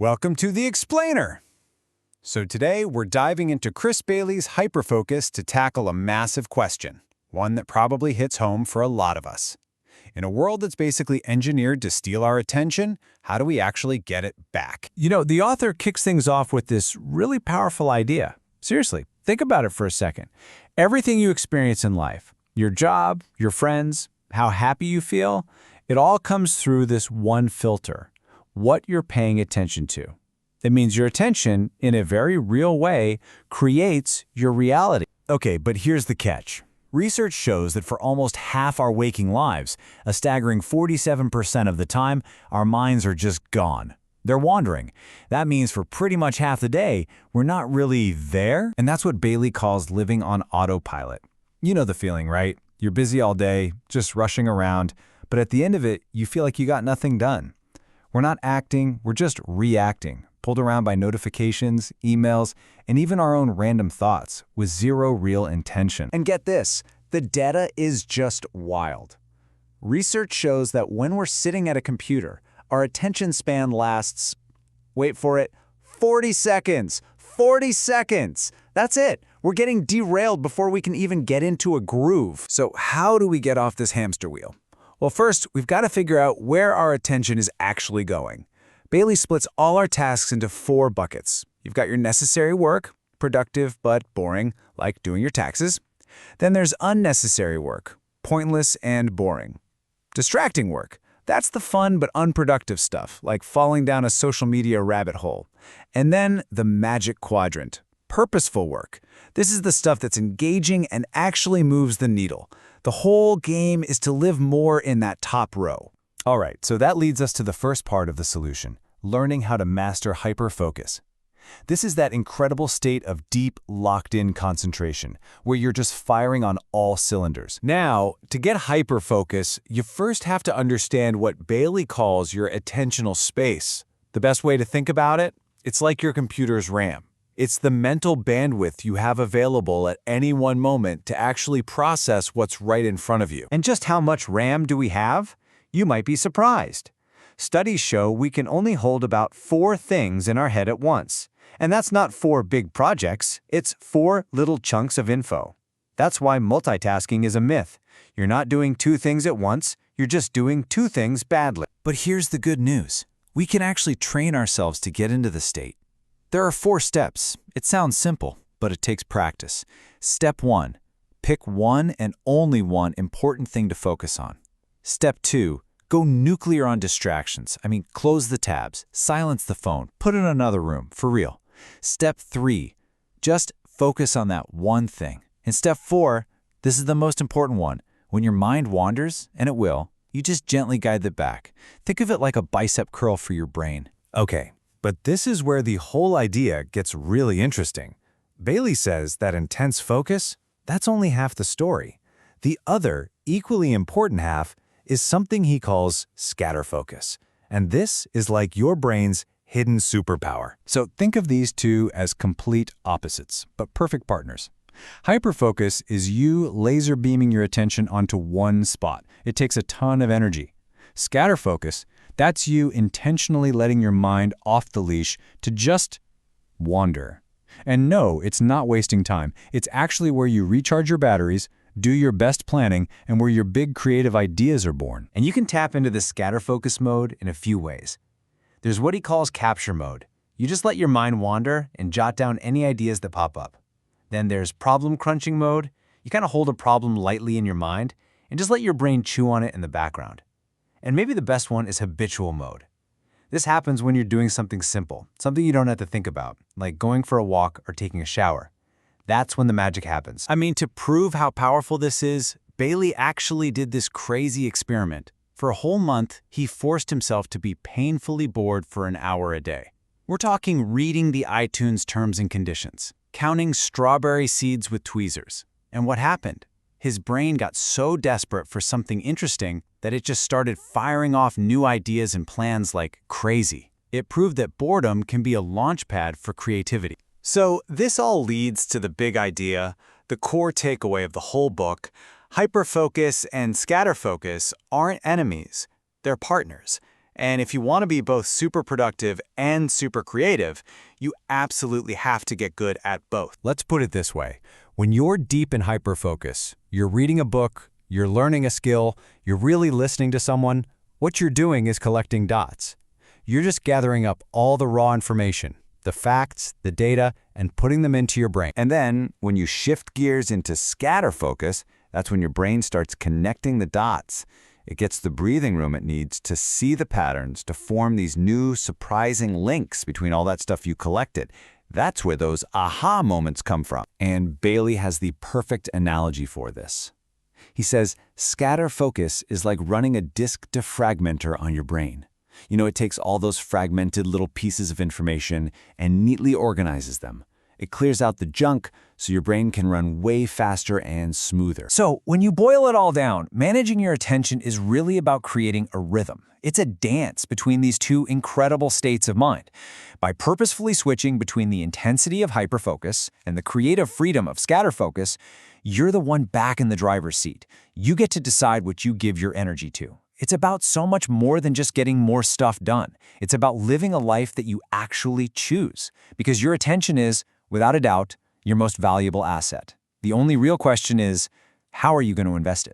Welcome to The Explainer. So today we're diving into Chris Bailey's Hyperfocus to tackle a massive question, one that probably hits home for a lot of us. In a world that's basically engineered to steal our attention, how do we actually get it back? The author kicks things off with this really powerful idea. Seriously, think about it for a second. Everything you experience in life, your job, your friends, how happy you feel, it all comes through this one filter: what you're paying attention to. It means your attention, in a very real way, creates your reality. Okay, but here's the catch. Research shows that for almost half our waking lives, a staggering 47% of the time, our minds are just gone. They're wandering. That means for pretty much half the day, we're not really there. And that's what Bailey calls living on autopilot. You know the feeling, right? You're busy all day, just rushing around, but at the end of it, you feel like you got nothing done. We're not acting, we're just reacting, pulled around by notifications, emails, and even our own random thoughts with zero real intention. And get this, the data is just wild. Research shows that when we're sitting at a computer, our attention span lasts, wait for it, 40 seconds. 40 seconds! That's it. We're getting derailed before we can even get into a groove. So how do we get off this hamster wheel? Well, first, we've got to figure out where our attention is actually going. Bailey splits all our tasks into 4 buckets. You've got your necessary work, productive but boring, like doing your taxes. Then there's unnecessary work, pointless and boring. Distracting work, that's the fun but unproductive stuff, like falling down a social media rabbit hole. And then the magic quadrant, purposeful work. This is the stuff that's engaging and actually moves the needle. The whole game is to live more in that top row. All right, so that leads us to the first part of the solution, learning how to master hyperfocus. This is that incredible state of deep, locked-in concentration, where you're just firing on all cylinders. Now, to get hyperfocus, you first have to understand what Bailey calls your attentional space. The best way to think about it? It's like your computer's RAM. It's the mental bandwidth you have available at any one moment to actually process what's right in front of you. And just how much RAM do we have? You might be surprised. Studies show we can only hold about 4 things in our head at once. And that's not 4 big projects, it's 4 little chunks of info. That's why multitasking is a myth. You're not doing 2 things at once, you're just doing 2 things badly. But here's the good news. We can actually train ourselves to get into the state. There are 4 steps. It sounds simple, but it takes practice. Step 1. Pick one and only one important thing to focus on. Step 2. Go nuclear on distractions. Close the tabs, silence the phone, put it in another room, for real. Step 3. Just focus on that one thing. And step 4, this is the most important one. When your mind wanders, and it will, you just gently guide it back. Think of it like a bicep curl for your brain. Okay. But this is where the whole idea gets really interesting. Bailey says that intense focus, that's only half the story. The other, equally important half, is something he calls scatterfocus. And this is like your brain's hidden superpower. So think of these two as complete opposites, but perfect partners. Hyperfocus is you laser beaming your attention onto one spot. It takes a ton of energy. Scatterfocus, that's you intentionally letting your mind off the leash to just wander. And no, it's not wasting time. It's actually where you recharge your batteries, do your best planning, and where your big creative ideas are born. And you can tap into the scatterfocus mode in a few ways. There's what he calls capture mode. You just let your mind wander and jot down any ideas that pop up. Then there's problem crunching mode. You kind of hold a problem lightly in your mind and just let your brain chew on it in the background. And maybe the best one is habitual mode. This happens when you're doing something simple, something you don't have to think about, like going for a walk or taking a shower. That's when the magic happens. To prove how powerful this is, Bailey actually did this crazy experiment. For a whole month, he forced himself to be painfully bored for an hour a day. We're talking reading the iTunes terms and conditions, counting strawberry seeds with tweezers. And what happened? His brain got so desperate for something interesting that it just started firing off new ideas and plans like crazy. It proved that boredom can be a launchpad for creativity. So this all leads to the big idea, the core takeaway of the whole book. Hyperfocus and scatterfocus aren't enemies, they're partners. And if you want to be both super productive and super creative, you absolutely have to get good at both. Let's put it this way. When you're deep in hyperfocus, you're reading a book, you're learning a skill, you're really listening to someone, what you're doing is collecting dots. You're just gathering up all the raw information, the facts, the data, and putting them into your brain. And then, when you shift gears into scatterfocus, that's when your brain starts connecting the dots. It gets the breathing room it needs to see the patterns, to form these new, surprising links between all that stuff you collected. That's where those aha moments come from. And Bailey has the perfect analogy for this. He says, scatterfocus is like running a disk defragmenter on your brain. You know, it takes all those fragmented little pieces of information and neatly organizes them. It clears out the junk so your brain can run way faster and smoother. So, when you boil it all down, managing your attention is really about creating a rhythm. It's a dance between these two incredible states of mind. By purposefully switching between the intensity of hyperfocus and the creative freedom of scatterfocus, you're the one back in the driver's seat. You get to decide what you give your energy to. It's about so much more than just getting more stuff done. It's about living a life that you actually choose, because your attention is, without a doubt, your most valuable asset. The only real question is, how are you going to invest it?